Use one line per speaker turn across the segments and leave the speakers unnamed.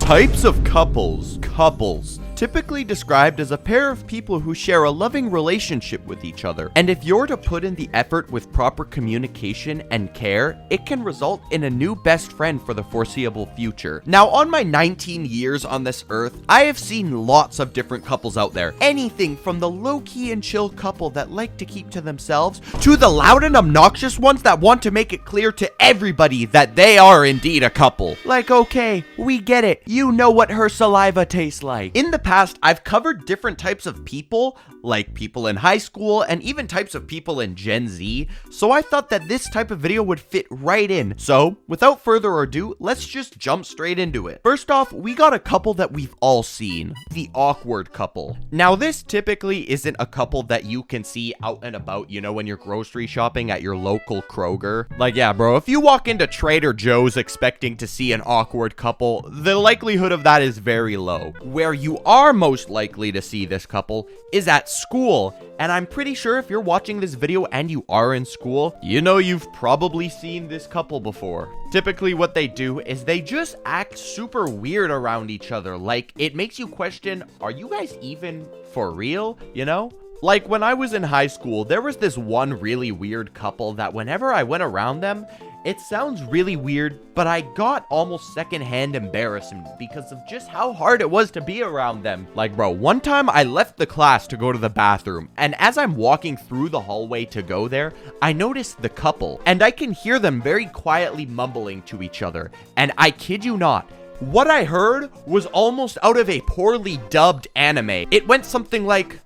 Types of couples. Couples. Typically described as a pair of people who share a loving relationship with each other. And if you're to put in the effort with proper communication and care, it can result in a new best friend for the foreseeable future. Now, on my 19 years on this earth, I have seen lots of different couples out there. Anything from the low-key and chill couple that like to keep to themselves, to the loud and obnoxious ones that want to make it clear to everybody that they are indeed a couple. Like, okay, we get it. You know what her saliva tastes like. In the past, I've covered different types of people, like people in high school and even types of people in Gen Z, so I thought that this type of video would fit right in. So, without further ado, let's just jump straight into it. First off, we got a couple that we've all seen, the awkward couple. Now, this typically isn't a couple that you can see out and about, you know, when you're grocery shopping at your local Kroger. Like, yeah, bro, if you walk into Trader Joe's expecting to see an awkward couple, the likelihood of that is very low. Where you are most likely to see this couple is at school, and I'm pretty sure if you're watching this video and you are in school, you know you've probably seen this couple before. Typically what they do is they just act super weird around each other. Like, it makes you question, are you guys even for real, you know? Like, when I was in high school, there was this one really weird couple that whenever I went around them, it sounds really weird, but I got almost secondhand embarrassment because of just how hard it was to be around them. Like, bro, one time I left the class to go to the bathroom, and as I'm walking through the hallway to go there, I noticed the couple, and I can hear them very quietly mumbling to each other, and I kid you not, what I heard was almost out of a poorly dubbed anime. It went something like,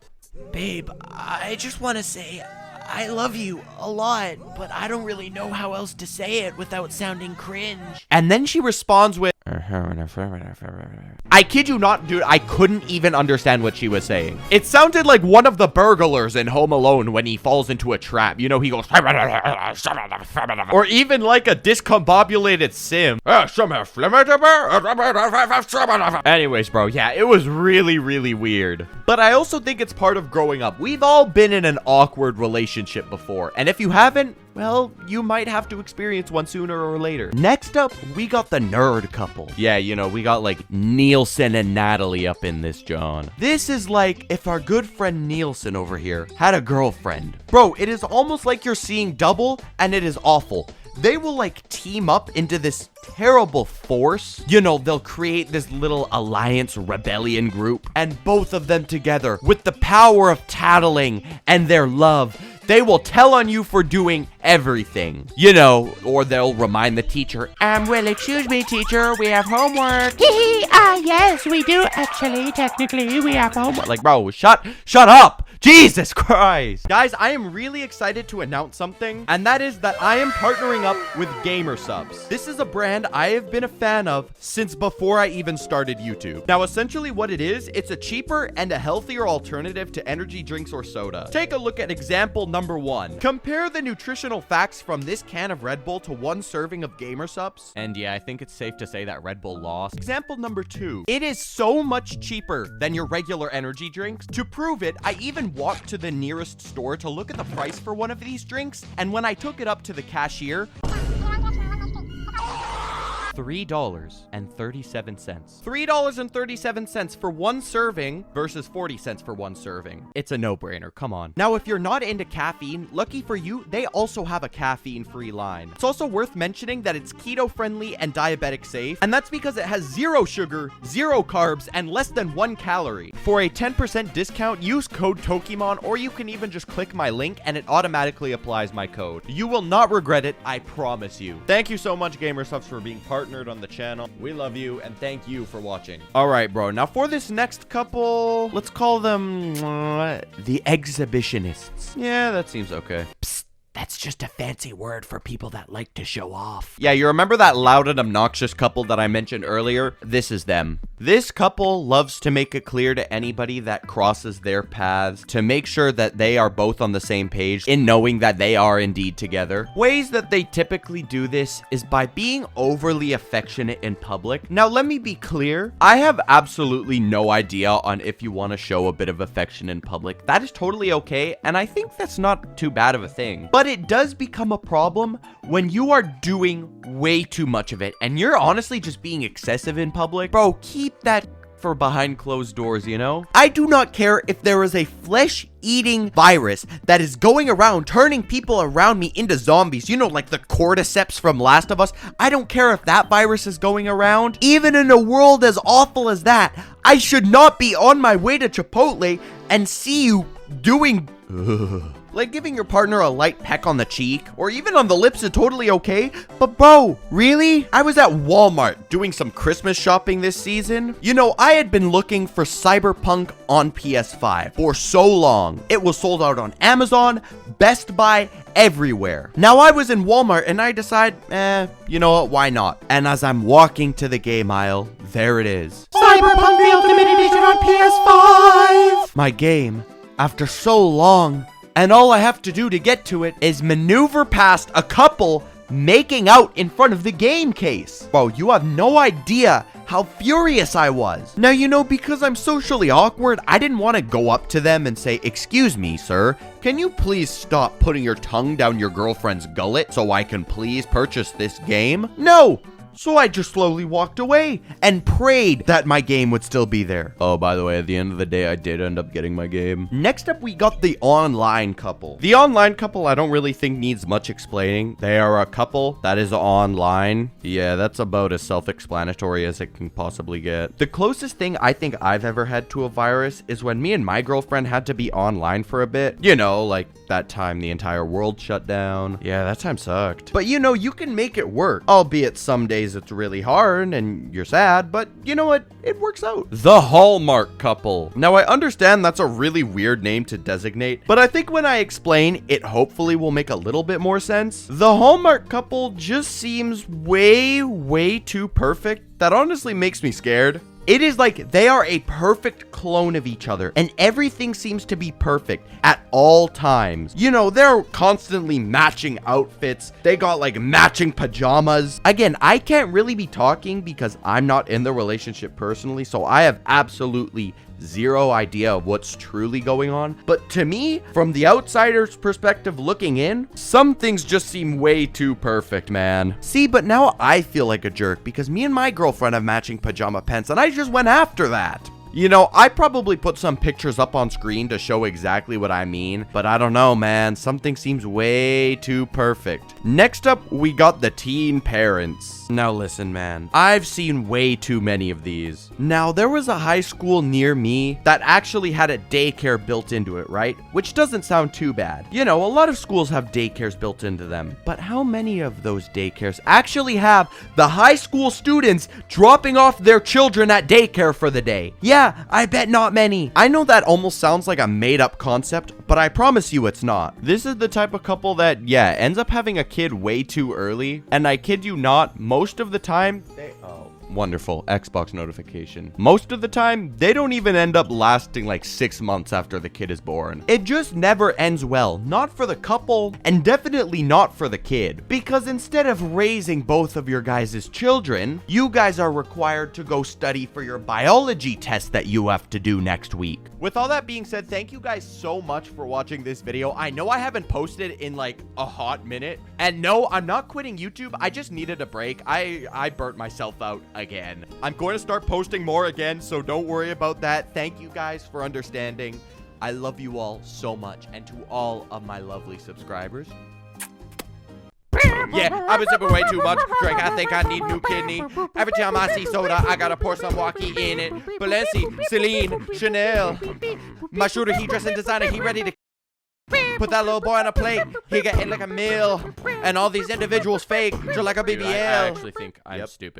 "Babe, I just want to say I love you a lot, but I don't really know how else to say it without sounding cringe." And then she responds with, I kid you not, dude, I couldn't even understand what she was saying. It sounded like one of the burglars in Home Alone when he falls into a trap. You know, he goes, or even like a discombobulated sim. Anyways, bro, yeah, it was really, really weird. But I also think it's part of growing up. We've all been in an awkward relationship before, and if you haven't, well, you might have to experience one sooner or later. Next up, we got the nerd couple. Yeah, you know, we got like Nielsen and Natalie up in this, John. This is like if our good friend Nielsen over here had a girlfriend. Bro, it is almost like you're seeing double, and it is awful. They will like team up into this terrible force. You know, they'll create this little alliance rebellion group, and both of them together with the power of tattling and their love, they will tell on you for doing everything. You know, or they'll remind the teacher, well, excuse me, teacher, we have homework.
Yes, we do actually. Technically, we have homework.
Like, bro, shut up. Jesus Christ. Guys, I am really excited to announce something, and that is that I am partnering up with Gamer Subs. This is a brand I have been a fan of since before I even started YouTube. Now, essentially what it is, it's a cheaper and a healthier alternative to energy drinks or soda. Take a look at example number 1. Compare the nutritional facts from this can of Red Bull to one serving of Gamer Subs. And yeah, I think it's safe to say that Red Bull lost. Example number 2. It is so much cheaper than your regular energy drinks. To prove it, I even walked to the nearest store to look at the price for one of these drinks, and when I took it up to the cashier, $3.37. $3.37 for one serving versus 40 cents for one serving. It's a no-brainer, come on. Now, if you're not into caffeine, lucky for you, they also have a caffeine-free line. It's also worth mentioning that it's keto-friendly and diabetic safe, and that's because it has 0 sugar, 0 carbs, and less than 1 calorie. For a 10% discount, use code Tokemon, or you can even just click my link and it automatically applies my code. You will not regret it, I promise you. Thank you so much, GamerSubs, for being partnered on the channel. We love you, and thank you for watching. All right, bro. Now for this next couple, let's call them the Exhibitionists. Yeah, that seems okay. Psst. That's just a fancy word for people that like to show off. Yeah, you remember that loud and obnoxious couple that I mentioned earlier? This is them. This couple loves to make it clear to anybody that crosses their paths to make sure that they are both on the same page in knowing that they are indeed together. Ways that they typically do this is by being overly affectionate in public. Now, let me be clear. I have absolutely no idea on if you want to show a bit of affection in public. That is totally okay, and I think that's not too bad of a thing. But But it does become a problem when you are doing way too much of it and you're honestly just being excessive in public. Bro, keep that for behind closed doors, you know? I do not care if there is a flesh-eating virus that is going around turning people around me into zombies, you know, like the cordyceps from Last of Us. I don't care if that virus is going around. Even in a world as awful as that, I should not be on my way to Chipotle and see you doing... Like giving your partner a light peck on the cheek or even on the lips is totally okay. But bro, really? I was at Walmart doing some Christmas shopping this season. You know, I had been looking for Cyberpunk on PS5 for so long. It was sold out on Amazon, Best Buy, everywhere. Now I was in Walmart and I decide, you know what, why not? And as I'm walking to the game aisle, there it is.
Cyberpunk the Ultimate Edition on PS5!
My game, after so long. And all I have to do to get to it is maneuver past a couple making out in front of the game case. Bro, you have no idea how furious I was. Now, you know, because I'm socially awkward, I didn't want to go up to them and say, "Excuse me, sir, can you please stop putting your tongue down your girlfriend's gullet so I can please purchase this game?" No! So I just slowly walked away and prayed that my game would still be there. Oh, by the way, at the end of the day, I did end up getting my game. Next up, we got the online couple. The online couple, I don't really think needs much explaining. They are a couple that is online. Yeah, that's about as self-explanatory as it can possibly get. The closest thing I think I've ever had to a virus is when me and my girlfriend had to be online for a bit. You know, like that time the entire world shut down. Yeah, that time sucked. But you know, you can make it work, albeit some days it's really hard and you're sad, but you know what? It works out. The Hallmark couple. Now, I understand that's a really weird name to designate, but I think when I explain, it hopefully will make a little bit more sense. The Hallmark couple just seems way too perfect. That honestly makes me scared. It is like they are a perfect clone of each other and everything seems to be perfect at all times. You know, they're constantly matching outfits. They got like matching pajamas. Again, I can't really be talking because I'm not in the relationship personally, so I have absolutely zero idea of what's truly going on. But to me, from the outsider's perspective looking in, some things just seem way too perfect, man. See, but now I feel like a jerk because me and my girlfriend have matching pajama pants and I just went after that. You know, I probably put some pictures up on screen to show exactly what I mean, but I don't know, man. Something seems way too perfect. Next up, we got the teen parents. Now listen, man, I've seen way too many of these. Now, there was a high school near me that actually had a daycare built into it, right? Which doesn't sound too bad. You know, a lot of schools have daycares built into them, but how many of those daycares actually have the high school students dropping off their children at daycare for the day? Yeah, I bet not many. I know that almost sounds like a made-up concept, but I promise you it's not. This is the type of couple that, yeah, ends up having a kid way too early, and I kid you not, most of the time, wonderful Xbox notification. Most of the time, they don't even end up lasting like 6 months after the kid is born. It just never ends well. Not for the couple, and definitely not for the kid. Because instead of raising both of your guys' children, you guys are required to go study for your biology test that you have to do next week. With all that being said, thank you guys so much for watching this video. I know I haven't posted in like a hot minute. And no, I'm not quitting YouTube. I just needed a break. I burnt myself out again. I'm going to start posting more again, so don't worry about that. Thank you guys for understanding. I love you all so much, and to all of my lovely subscribers. Yeah, I've been sipping way too much drink. I think I need new kidney. Every time I see soda, I gotta pour some walkie in it. Balenci, Celine, Chanel. My shooter, he dressed in designer, he ready to put that little boy on a plate. He getting like a meal. And all these individuals fake, just like a BBL. I actually think I'm stupid.